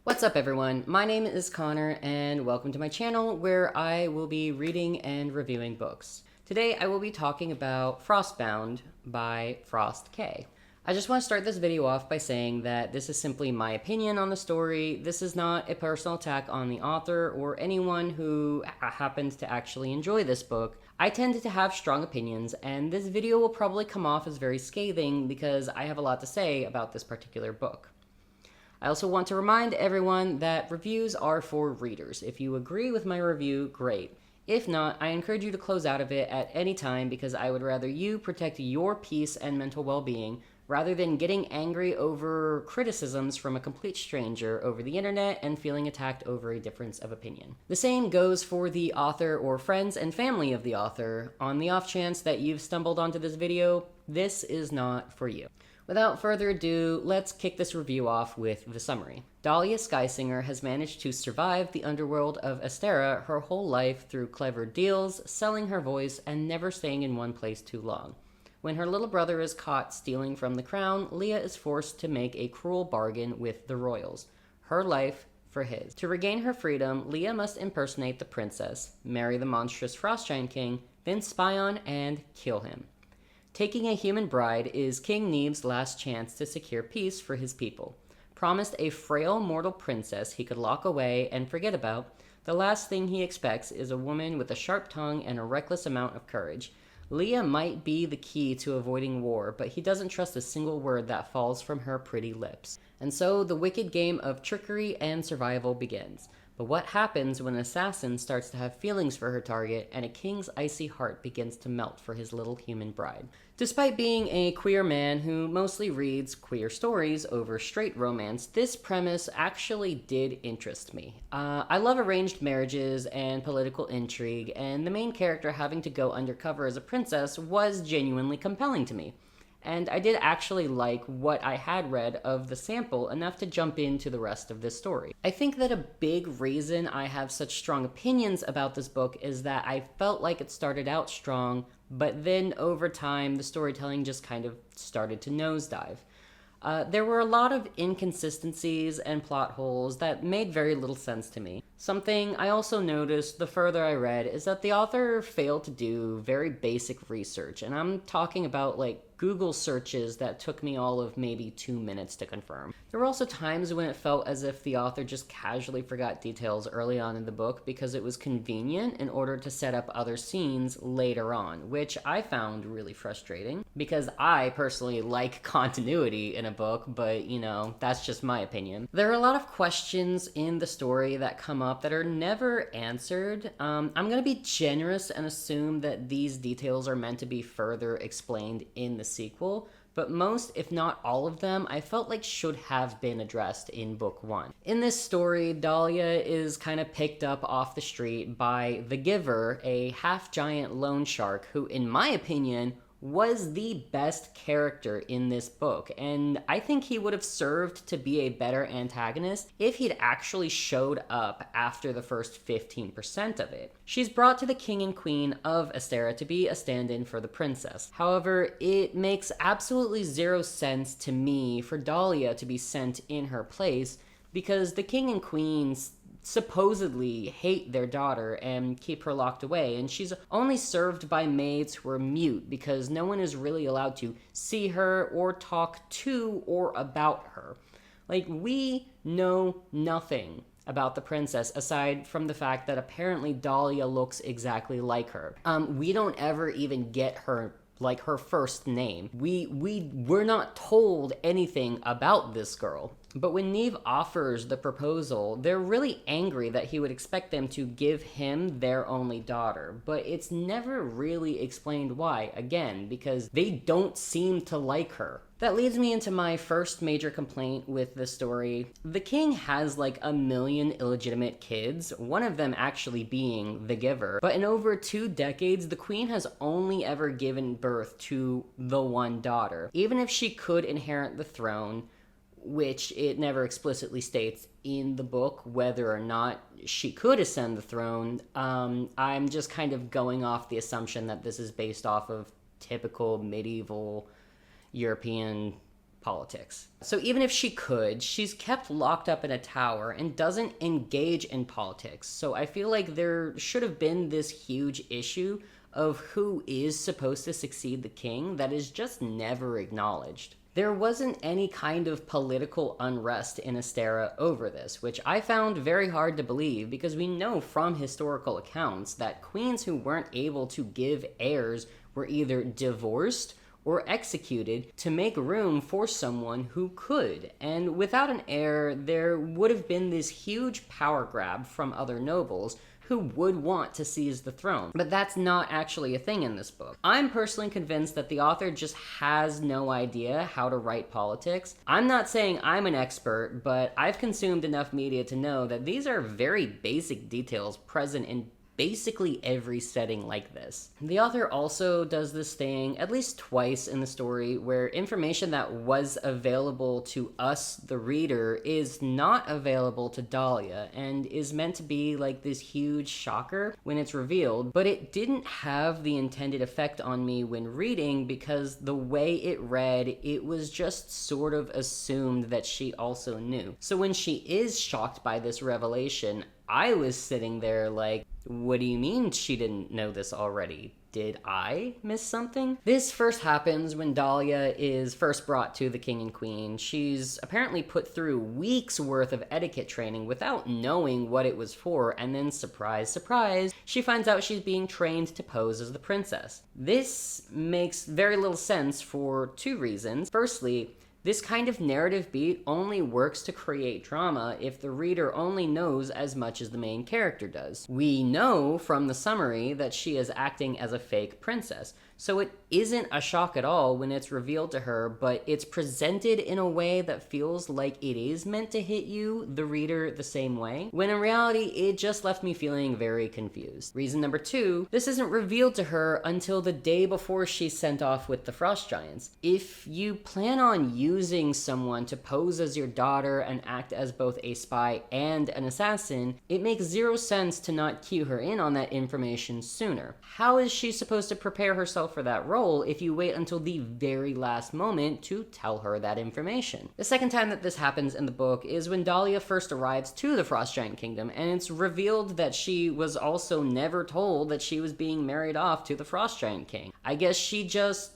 What's up everyone, my name is Connor and welcome to my channel where I will be reading and reviewing books. Today I will be talking about Frostbound by Frost K. I just want to start this video off by saying that this is simply my opinion on the story. This is not a personal attack on the author or anyone who happens to actually enjoy this book. I tend to have strong opinions and this video will probably come off as very scathing because I have a lot to say about this particular book. I also want to remind everyone that reviews are for readers. If you agree with my review, great. If not, I encourage you to close out of it at any time because I would rather you protect your peace and mental well-being rather than getting angry over criticisms from a complete stranger over the internet and feeling attacked over a difference of opinion. The same goes for the author or friends and family of the author. On the off chance that you've stumbled onto this video, this is not for you. Without further ado, let's kick this review off with the summary. Dahlia Skysinger has managed to survive the underworld of Astera her whole life through clever deals, selling her voice, and never staying in one place too long. When her little brother is caught stealing from the crown, Leah is forced to make a cruel bargain with the royals. Her life for his. To regain her freedom, Leah must impersonate the princess, marry the monstrous Frost Giant King, then spy on and kill him. Taking a human bride is King Neeb's last chance to secure peace for his people. Promised a frail mortal princess he could lock away and forget about, the last thing he expects is a woman with a sharp tongue and a reckless amount of courage. Leah might be the key to avoiding war, but he doesn't trust a single word that falls from her pretty lips. And so the wicked game of trickery and survival begins. But what happens when an assassin starts to have feelings for her target and a king's icy heart begins to melt for his little human bride? Despite being a queer man who mostly reads queer stories over straight romance, this premise actually did interest me. I love arranged marriages and political intrigue, and the main character having to go undercover as a princess was genuinely compelling to me. And I did actually like what I had read of the sample enough to jump into the rest of this story. I think that a big reason I have such strong opinions about this book is that I felt like it started out strong, but then over time the storytelling just kind of started to nosedive. There were a lot of inconsistencies and plot holes that made very little sense to me. Something I also noticed the further I read is that the author failed to do very basic research, and I'm talking about like Google searches that took me all of maybe 2 minutes to confirm. There were also times when it felt as if the author just casually forgot details early on in the book because it was convenient in order to set up other scenes later on, which I found really frustrating because I personally like continuity in a book, but you know, that's just my opinion. There are a lot of questions in the story that come up that are never answered. I'm gonna be generous and assume that these details are meant to be further explained in the sequel, but most, if not all of them, I felt like should have been addressed in book one. In this story, Dahlia is kind of picked up off the street by the Giver, a half-giant loan shark who, in my opinion, was the best character in this book, and I think he would have served to be a better antagonist if he'd actually showed up after the first 15% of it. She's brought to the king and queen of Astera to be a stand-in for the princess. However, it makes absolutely zero sense to me for Dahlia to be sent in her place because the king and queen supposedly hate their daughter and keep her locked away, and she's only served by maids who are mute because no one is really allowed to see her or talk to or about her. Like, we know nothing about the princess aside from the fact that apparently Dahlia looks exactly like her. We don't ever even get her first name. We're not told anything about this girl. But when Neeb offers the proposal, they're really angry that he would expect them to give him their only daughter. But it's never really explained why, again, because they don't seem to like her. That leads me into my first major complaint with the story. The king has like a million illegitimate kids, one of them actually being the Giver. But in over 2 decades, the queen has only ever given birth to the one daughter. Even if she could inherit the throne, which it never explicitly states in the book whether or not she could ascend the throne, I'm just kind of going off the assumption that this is based off of typical medieval European politics. So even if she could, she's kept locked up in a tower and doesn't engage in politics. So I feel like there should have been this huge issue of who is supposed to succeed the king that is just never acknowledged. There wasn't any kind of political unrest in Astera over this, which I found very hard to believe because we know from historical accounts that queens who weren't able to give heirs were either divorced or executed to make room for someone who could. And without an heir, there would have been this huge power grab from other nobles who would want to seize the throne. But that's not actually a thing in this book. I'm personally convinced that the author just has no idea how to write politics. I'm not saying I'm an expert, but I've consumed enough media to know that these are very basic details present in basically every setting like this. The author also does this thing at least twice in the story where information that was available to us, the reader, is not available to Dahlia and is meant to be like this huge shocker when it's revealed, but it didn't have the intended effect on me when reading because the way it read, it was just sort of assumed that she also knew. So when she is shocked by this revelation, I was sitting there like, what do you mean she didn't know this already? Did I miss something? This first happens when Dahlia is first brought to the king and queen. She's apparently put through weeks worth of etiquette training without knowing what it was for, and then surprise, surprise, she finds out she's being trained to pose as the princess. This makes very little sense for two reasons. Firstly, this kind of narrative beat only works to create drama if the reader only knows as much as the main character does. We know from the summary that she is acting as a fake princess, so it isn't a shock at all when it's revealed to her, but it's presented in a way that feels like it is meant to hit you, the reader, the same way, when in reality, it just left me feeling very confused. Reason number two, this isn't revealed to her until the day before she's sent off with the Frost Giants. If you plan on using someone to pose as your daughter and act as both a spy and an assassin, it makes zero sense to not cue her in on that information sooner. How is she supposed to prepare herself for that role if you wait until the very last moment to tell her that information? The second time that this happens in the book is when Dahlia first arrives to the Frost Giant Kingdom, and it's revealed that she was also never told that she was being married off to the Frost Giant King. I guess she just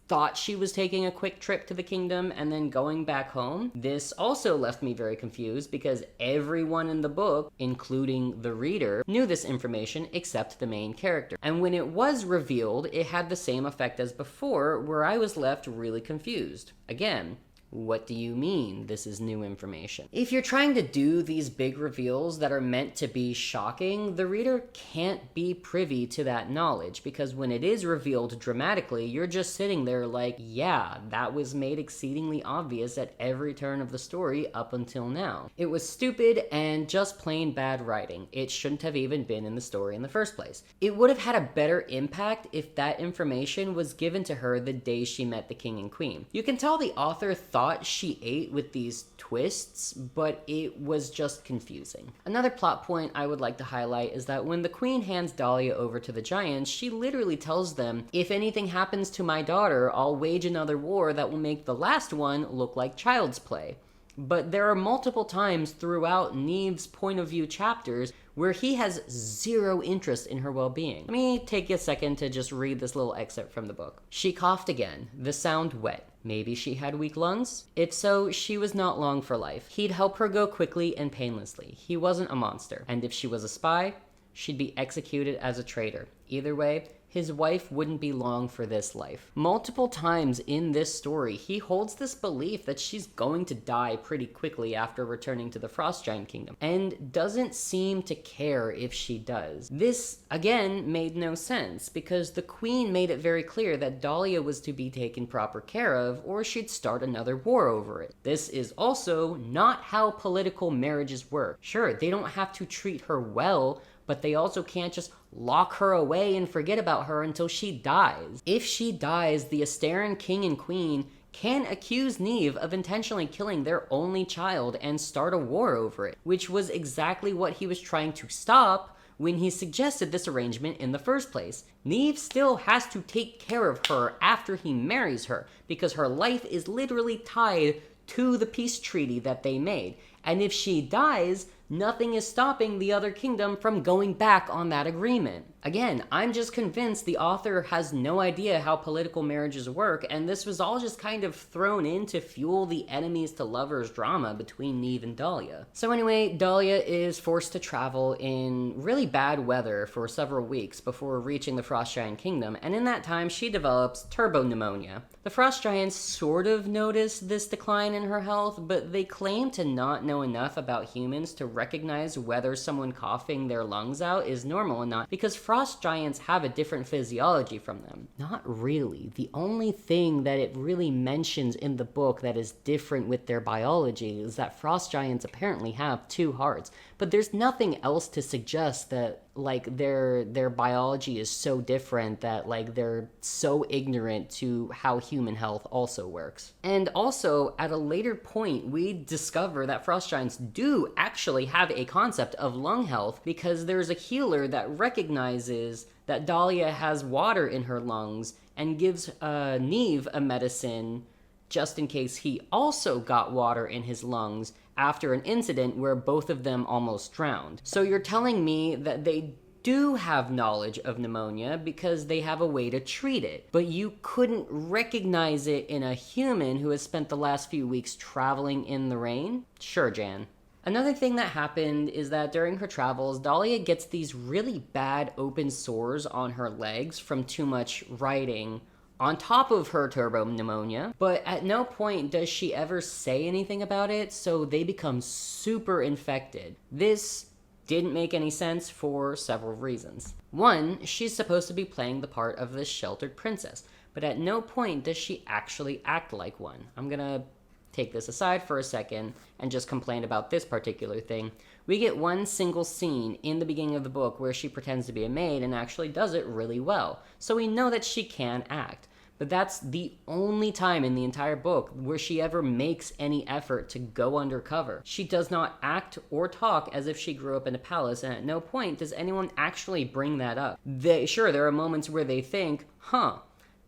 thought she was taking a quick trip to the kingdom and then going back home. This also left me very confused because everyone in the book, including the reader, knew this information except the main character. And when it was revealed, it had the same effect as before, where I was left really confused. Again, what do you mean this is new information? If you're trying to do these big reveals that are meant to be shocking, the reader can't be privy to that knowledge, because when it is revealed dramatically, you're just sitting there like, yeah, that was made exceedingly obvious at every turn of the story up until now. It was stupid and just plain bad writing. It shouldn't have even been in the story in the first place. It would have had a better impact if that information was given to her the day she met the king and queen. You can tell the author thought she ate with these twists, but it was just confusing. Another plot point I would like to highlight is that when the queen hands Dahlia over to the giants, she literally tells them, if anything happens to my daughter, I'll wage another war that will make the last one look like child's play. But there are multiple times throughout Neve's point of view chapters where he has zero interest in her well-being. Let me take a second to just read this little excerpt from the book. She coughed again, the sound wet. Maybe she had weak lungs? If so, she was not long for life. He'd help her go quickly and painlessly. He wasn't a monster. And if she was a spy, she'd be executed as a traitor. Either way, his wife wouldn't be long for this life. Multiple times in this story, he holds this belief that she's going to die pretty quickly after returning to the Frost Giant Kingdom, and doesn't seem to care if she does. This, again, made no sense, because the queen made it very clear that Dahlia was to be taken proper care of, or she'd start another war over it. This is also not how political marriages work. Sure, they don't have to treat her well, but they also can't just lock her away and forget about her until she dies. If she dies, the Asteran king and queen can accuse Neve of intentionally killing their only child and start a war over it, which was exactly what he was trying to stop when he suggested this arrangement in the first place. Neve still has to take care of her after he marries her, because her life is literally tied to the peace treaty that they made. And if she dies, nothing is stopping the other kingdom from going back on that agreement. Again, I'm just convinced the author has no idea how political marriages work, and this was all just kind of thrown in to fuel the enemies to lovers drama between Neve and Dahlia. So anyway, Dahlia is forced to travel in really bad weather for several weeks before reaching the Frost Giant Kingdom, and in that time she develops turbo pneumonia. The Frost Giants sort of notice this decline in her health, but they claim to not know enough about humans to recognize whether someone coughing their lungs out is normal or not, because Frost Giants have a different physiology from them. Not really. The only thing that it really mentions in the book that is different with their biology is that Frost Giants apparently have 2 hearts, but there's nothing else to suggest that like their biology is so different that like they're so ignorant to how human health also works. And also at a later point we discover that Frost Giants do actually have a concept of lung health, because there's a healer that recognizes that Dahlia has water in her lungs and gives Neve a medicine just in case he also got water in his lungs after an incident where both of them almost drowned. So you're telling me that they do have knowledge of pneumonia because they have a way to treat it, but you couldn't recognize it in a human who has spent the last few weeks traveling in the rain? Sure, Jan. Another thing that happened is that during her travels, Dahlia gets these really bad open sores on her legs from too much riding on top of her turbo pneumonia, but at no point does she ever say anything about it, so they become super infected. This didn't make any sense for several reasons. One, she's supposed to be playing the part of the sheltered princess, but at no point does she actually act like one. I'm gonna take this aside for a second and just complain about this particular thing. We get one single scene in the beginning of the book where she pretends to be a maid and actually does it really well, so we know that she can act. But that's the only time in the entire book where she ever makes any effort to go undercover. She does not act or talk as if she grew up in a palace, and at no point does anyone actually bring that up. Sure, there are moments where they think,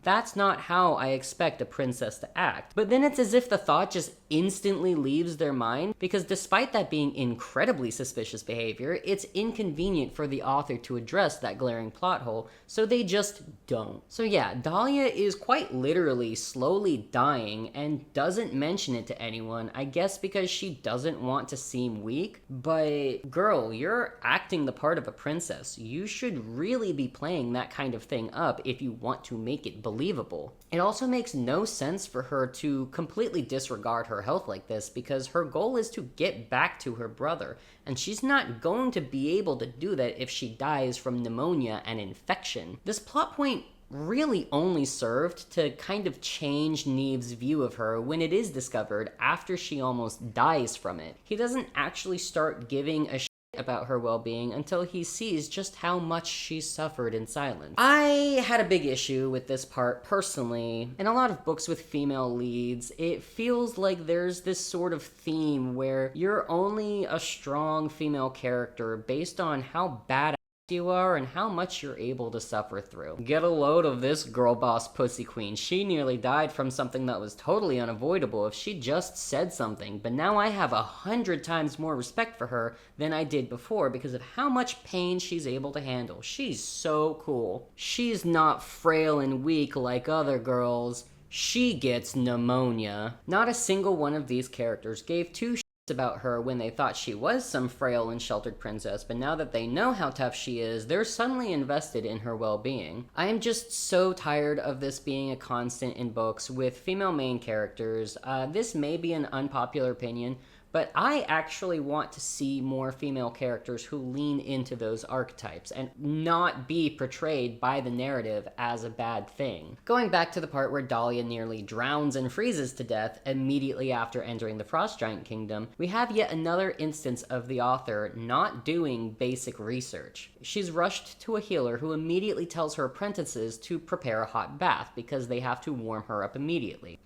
that's not how I expect a princess to act. But then it's as if the thought just instantly leaves their mind, because despite that being incredibly suspicious behavior, it's inconvenient for the author to address that glaring plot hole, so they just don't. So yeah, Dahlia is quite literally slowly dying and doesn't mention it to anyone, I guess because she doesn't want to seem weak. But girl, you're acting the part of a princess. You should really be playing that kind of thing up if you want to make it believable. It also makes no sense for her to completely disregard her health like this, because her goal is to get back to her brother, and she's not going to be able to do that if she dies from pneumonia and infection. This plot point really only served to kind of change Neve's view of her when it is discovered after she almost dies from it. He doesn't actually start giving a about her well-being until he sees just how much she suffered in silence. I had a big issue with this part personally. In a lot of books with female leads, it feels like there's this sort of theme where you're only a strong female character based on how bad you are and how much you're able to suffer through. Get a load of this girl boss pussy queen. She nearly died from something that was totally unavoidable if she just said something, but now I have 100 times more respect for her than I did before because of how much pain she's able to handle. She's so cool. She's not frail and weak like other girls. She gets pneumonia. Not a single one of these characters gave two about her when they thought she was some frail and sheltered princess, but now that they know how tough she is, they're suddenly invested in her well-being. I am just so tired of this being a constant in books with female main characters. This may be an unpopular opinion, but I actually want to see more female characters who lean into those archetypes and not be portrayed by the narrative as a bad thing. Going back to the part where Dahlia nearly drowns and freezes to death immediately after entering the Frost Giant Kingdom, we have yet another instance of the author not doing basic research. She's rushed to a healer who immediately tells her apprentices to prepare a hot bath because they have to warm her up immediately.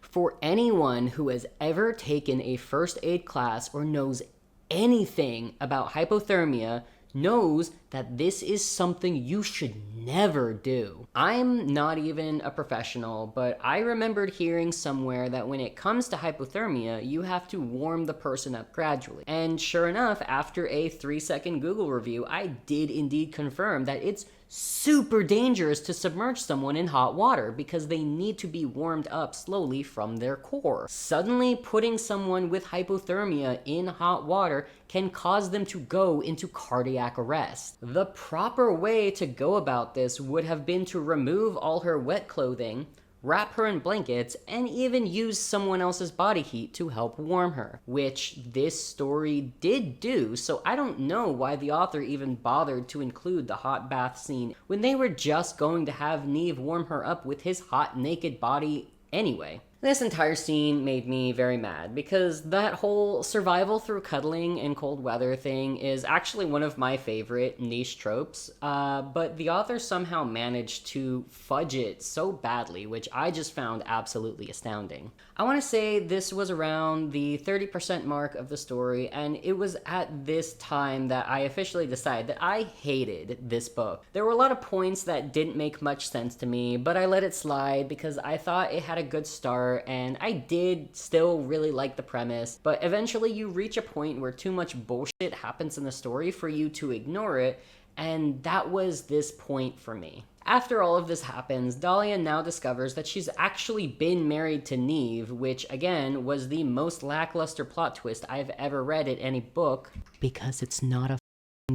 For anyone who has ever taken a first aid class or knows anything about hypothermia, knows that this is something you should never do. I'm not even a professional, but I remembered hearing somewhere that when it comes to hypothermia, you have to warm the person up gradually. And sure enough, after a 3-second Google review, I did indeed confirm that it's super dangerous to submerge someone in hot water because they need to be warmed up slowly from their core. Suddenly putting someone with hypothermia in hot water can cause them to go into cardiac arrest. The proper way to go about this would have been to remove all her wet clothing, wrap her in blankets, and even use someone else's body heat to help warm her, which this story did do, so I don't know why the author even bothered to include the hot bath scene when they were just going to have Neve warm her up with his hot naked body anyway. This entire scene made me very mad because that whole survival through cuddling in cold weather thing is actually one of my favorite niche tropes, but the author somehow managed to fudge it so badly, which I just found absolutely astounding. I want to say this was around the 30% mark of the story, and it was at this time that I officially decided that I hated this book. There were a lot of points that didn't make much sense to me, but I let it slide because I thought it had a good start, and I did still really like the premise, but eventually you reach a point where too much bullshit happens in the story for you to ignore it, and that was this point for me. After all of this happens, Dahlia now discovers that she's actually been married to Neve, which again was the most lackluster plot twist I've ever read in any book, because it's not a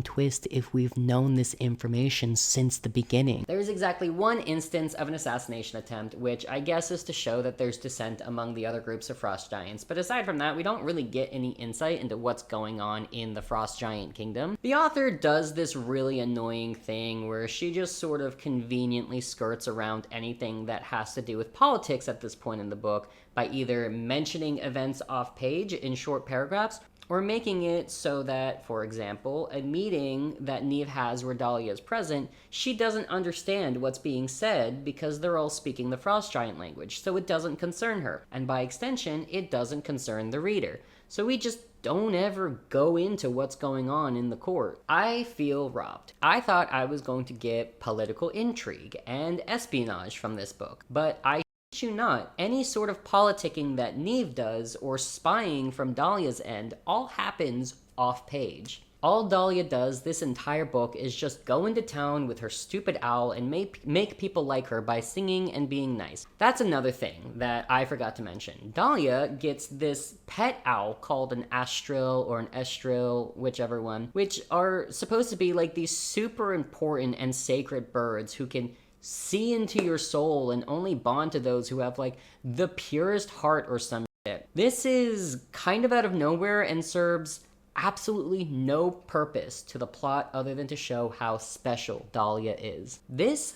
twist if we've known this information since the beginning. There's exactly one instance of an assassination attempt, which I guess is to show that there's dissent among the other groups of frost giants, but aside from that, we don't really get any insight into what's going on in the frost giant kingdom. The author does this really annoying thing where she just sort of conveniently skirts around anything that has to do with politics at this point in the book by either mentioning events off page in short paragraphs or making it so that, for example, a meeting that Neve has where Dahlia is present, she doesn't understand what's being said because they're all speaking the frost giant language, so it doesn't concern her, and by extension, it doesn't concern the reader. So we just don't ever go into what's going on in the court. I feel robbed. I thought I was going to get political intrigue and espionage from this book, but I you not, any sort of politicking that Neve does or spying from Dahlia's end all happens off page. All Dahlia does this entire book is just go into town with her stupid owl and make people like her by singing and being nice. That's another thing that I forgot to mention. Dahlia gets this pet owl called an astril or an estril, whichever one, which are supposed to be like these super important and sacred birds who can see into your soul and only bond to those who have like the purest heart or some shit. This is kind of out of nowhere and serves absolutely no purpose to the plot other than to show how special Dahlia is. This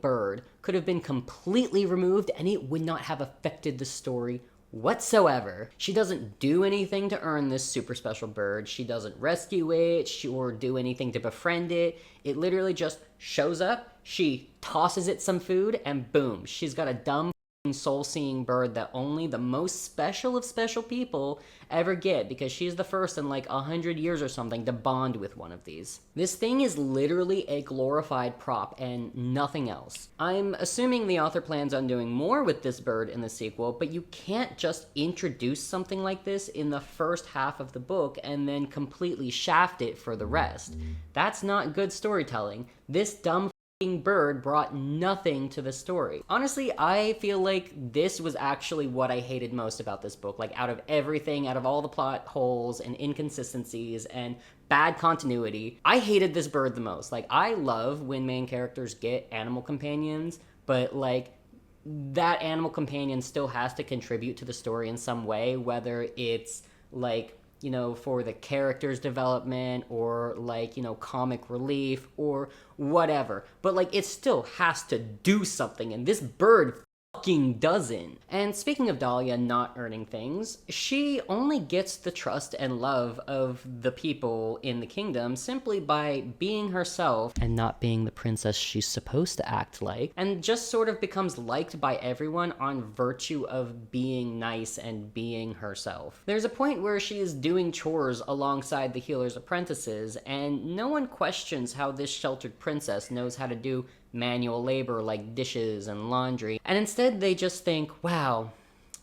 bird could have been completely removed and it would not have affected the story whatsoever. She doesn't do anything to earn this super special bird. She doesn't rescue it or do anything to befriend it. It literally just shows up, she tosses it some food, and boom, she's got a dumb soul-seeing bird that only the most special of special people ever get because she's the first in like 100 years or something to bond with one of these. This thing is literally a glorified prop and nothing else. I'm assuming the author plans on doing more with this bird in the sequel, but you can't just introduce something like this in the first half of the book and then completely shaft it for the rest. That's not good storytelling. This dumb bird brought nothing to the story. Honestly, I feel like this was actually what I hated most about this book. Like, out of everything, out of all the plot holes and inconsistencies and bad continuity, I hated this bird the most. Like, I love when main characters get animal companions, but like, that animal companion still has to contribute to the story in some way, whether it's like, you know, for the character's development or like, you know, comic relief or whatever. But like, it still has to do something, and this bird fucking doesn't. And speaking of Dahlia not earning things, she only gets the trust and love of the people in the kingdom simply by being herself and not being the princess she's supposed to act like, and just sort of becomes liked by everyone on virtue of being nice and being herself. There's a point where she is doing chores alongside the healer's apprentices, and no one questions how this sheltered princess knows how to do manual labor like dishes and laundry, and instead they just think, wow,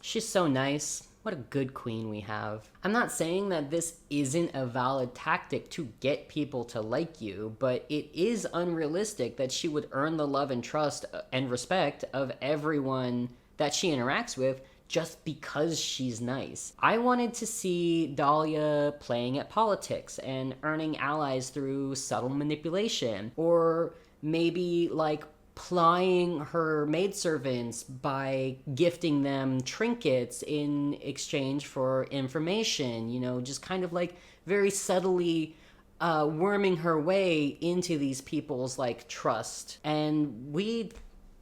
she's so nice. What a good queen we have. I'm not saying that this isn't a valid tactic to get people to like you, but it is unrealistic that she would earn the love and trust and respect of everyone that she interacts with just because she's nice. I wanted to see Dahlia playing at politics and earning allies through subtle manipulation, or maybe like plying her maidservants by gifting them trinkets in exchange for information, you know, just kind of like very subtly worming her way into these people's like trust. And we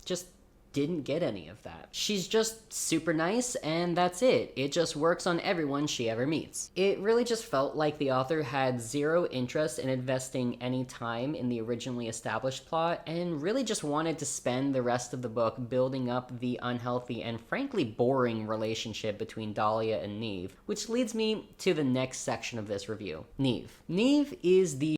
just didn't get any of that. She's just super nice, and that's it. It just works on everyone she ever meets. It really just felt like the author had zero interest in investing any time in the originally established plot, and really just wanted to spend the rest of the book building up the unhealthy and frankly boring relationship between Dahlia and Neve, which leads me to the next section of this review. Neve. Neve is the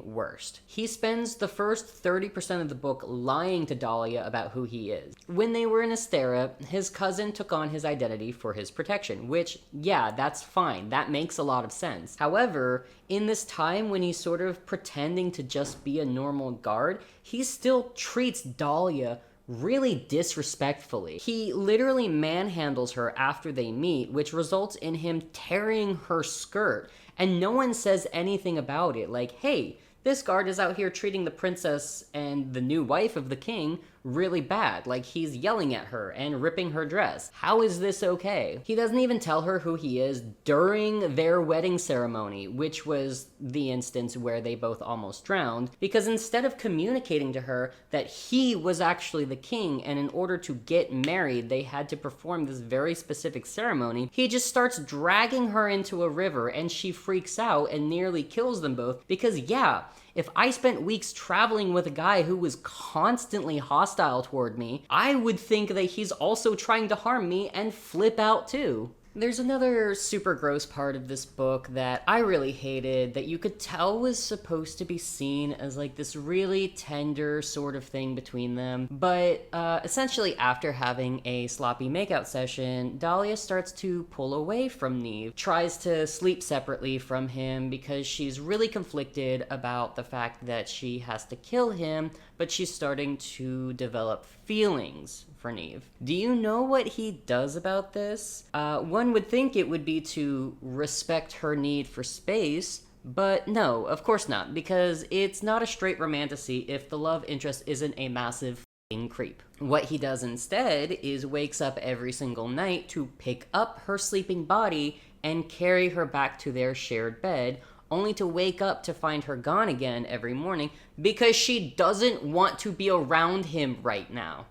worst. He spends the first 30% of the book lying to Dahlia about who he is. When they were in Astera, his cousin took on his identity for his protection, which, yeah, that's fine. That makes a lot of sense. However, in this time when he's sort of pretending to just be a normal guard, he still treats Dahlia really disrespectfully. He literally manhandles her after they meet, which results in him tearing her skirt, and no one says anything about it. Like, hey, this guard is out here treating the princess and the new wife of the king really bad. Like, he's yelling at her and ripping her dress. How is this okay? He doesn't even tell her who he is during their wedding ceremony, which was the instance where they both almost drowned, because instead of communicating to her that he was actually the king and in order to get married they had to perform this very specific ceremony, he just starts dragging her into a river, and she freaks out and nearly kills them both because, yeah, if I spent weeks traveling with a guy who was constantly hostile toward me, I would think that he's also trying to harm me and flip out too. There's another super gross part of this book that I really hated that you could tell was supposed to be seen as like this really tender sort of thing between them. But essentially after having a sloppy makeout session, Dahlia starts to pull away from Neve, tries to sleep separately from him because she's really conflicted about the fact that she has to kill him, but she's starting to develop feelings for Neve. Do you know what he does about this? One would think it would be to respect her need for space, but no, of course not, because it's not a straight romantasy if the love interest isn't a massive f***ing creep. What he does instead is wakes up every single night to pick up her sleeping body and carry her back to their shared bed, only to wake up to find her gone again every morning because she doesn't want to be around him right now.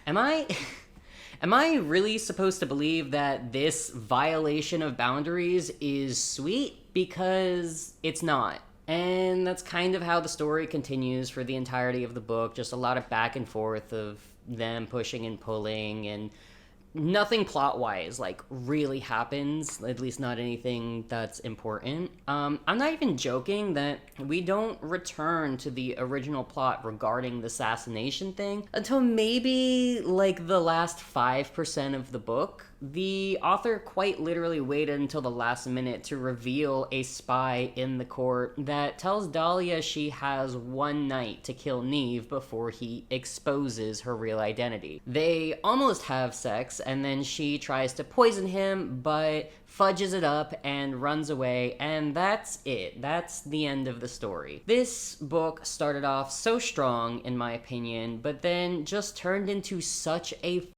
Am I really supposed to believe that this violation of boundaries is sweet? Because it's not. And that's kind of how the story continues for the entirety of the book. Just a lot of back and forth of them pushing and pulling, and nothing plot-wise, like, really happens, at least not anything that's important. I'm not even joking that we don't return to the original plot regarding the assassination thing until maybe, like, the last 5% of the book. The author quite literally waited until the last minute to reveal a spy in the court that tells Dahlia she has one night to kill Neve before he exposes her real identity. They almost have sex, and then she tries to poison him, but fudges it up and runs away, and that's it. That's the end of the story. This book started off so strong, in my opinion, but then just turned into such a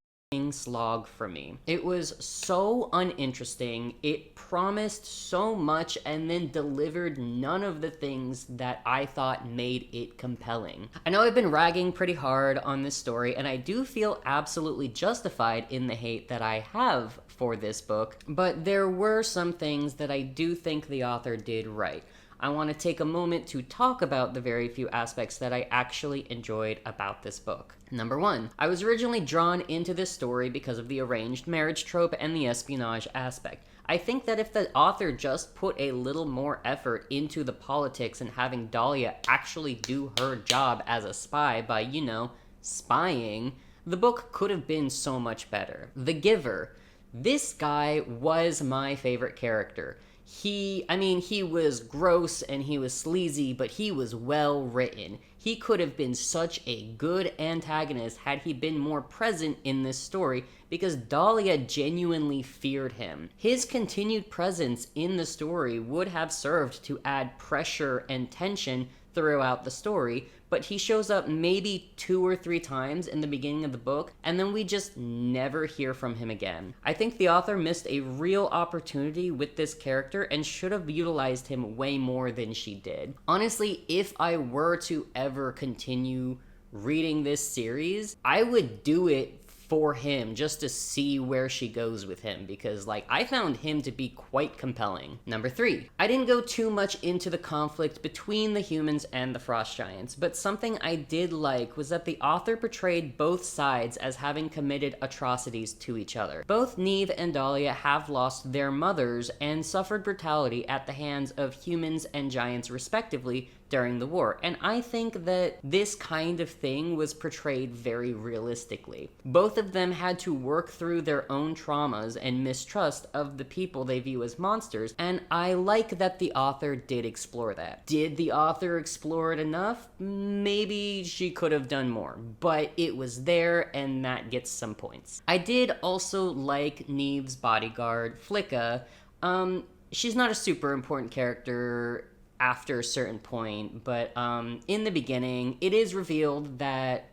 slog for me. It was so uninteresting. It promised so much and then delivered none of the things that I thought made it compelling. I know I've been ragging pretty hard on this story, and I do feel absolutely justified in the hate that I have for this book, but there were some things that I do think the author did right. I want to take a moment to talk about the very few aspects that I actually enjoyed about this book. Number 1, I was originally drawn into this story because of the arranged marriage trope and the espionage aspect. I think that if the author just put a little more effort into the politics and having Dahlia actually do her job as a spy by, spying, the book could have been so much better. The Giver. This guy was my favorite character. He was gross and he was sleazy, but he was well written. He could have been such a good antagonist had he been more present in this story, because Dahlia genuinely feared him. His continued presence in the story would have served to add pressure and tension throughout the story, but he shows up maybe 2 or 3 times in the beginning of the book, and then we just never hear from him again. I think the author missed a real opportunity with this character and should have utilized him way more than she did. Honestly, if I were to ever continue reading this series, I would do it for him, just to see where she goes with him, because I found him to be quite compelling. Number 3, I didn't go too much into the conflict between the humans and the frost giants, but something I did like was that the author portrayed both sides as having committed atrocities to each other. Both Neve and Dahlia have lost their mothers and suffered brutality at the hands of humans and giants respectively during the war, and I think that this kind of thing was portrayed very realistically. Both of them had to work through their own traumas and mistrust of the people they view as monsters, and I like that the author did explore that. Did the author explore it enough? Maybe she could have done more, but it was there, and that gets some points. I did also like Neve's bodyguard, Flicka. She's not a super important character after a certain point, but in the beginning, it is revealed that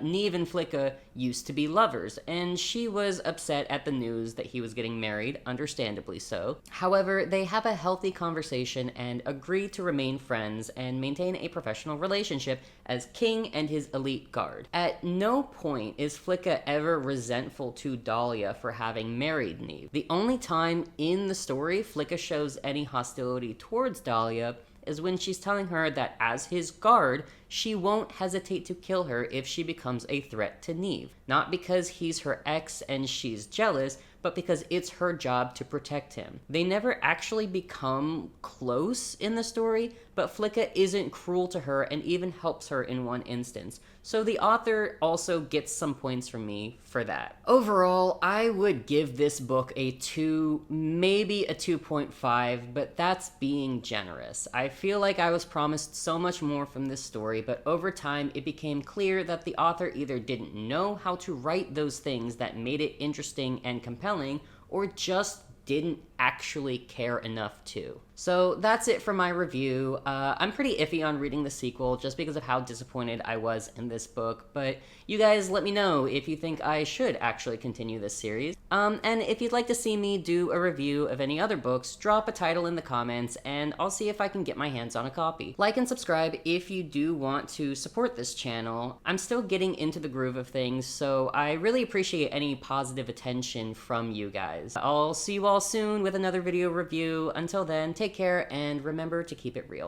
Neve and Flicka used to be lovers, and she was upset at the news that he was getting married, understandably so. However, they have a healthy conversation and agree to remain friends and maintain a professional relationship as King and his elite guard. At no point is Flicka ever resentful to Dahlia for having married Neve. The only time in the story Flicka shows any hostility towards Dahlia is when she's telling her that as his guard, she won't hesitate to kill her if she becomes a threat to Neve. Not because he's her ex and she's jealous, but because it's her job to protect him. They never actually become close in the story, but Flicka isn't cruel to her and even helps her in one instance. So the author also gets some points from me for that. Overall, I would give this book a 2, maybe a 2.5, but that's being generous. I feel like I was promised so much more from this story, but over time it became clear that the author either didn't know how to write those things that made it interesting and compelling, or just didn't actually care enough to. So that's it for my review. I'm pretty iffy on reading the sequel just because of how disappointed I was in this book, but you guys let me know if you think I should actually continue this series. And if you'd like to see me do a review of any other books, drop a title in the comments and I'll see if I can get my hands on a copy. Like and subscribe if you do want to support this channel. I'm still getting into the groove of things, so I really appreciate any positive attention from you guys. I'll see you all soon with another video review. Until then, take care and remember to keep it real.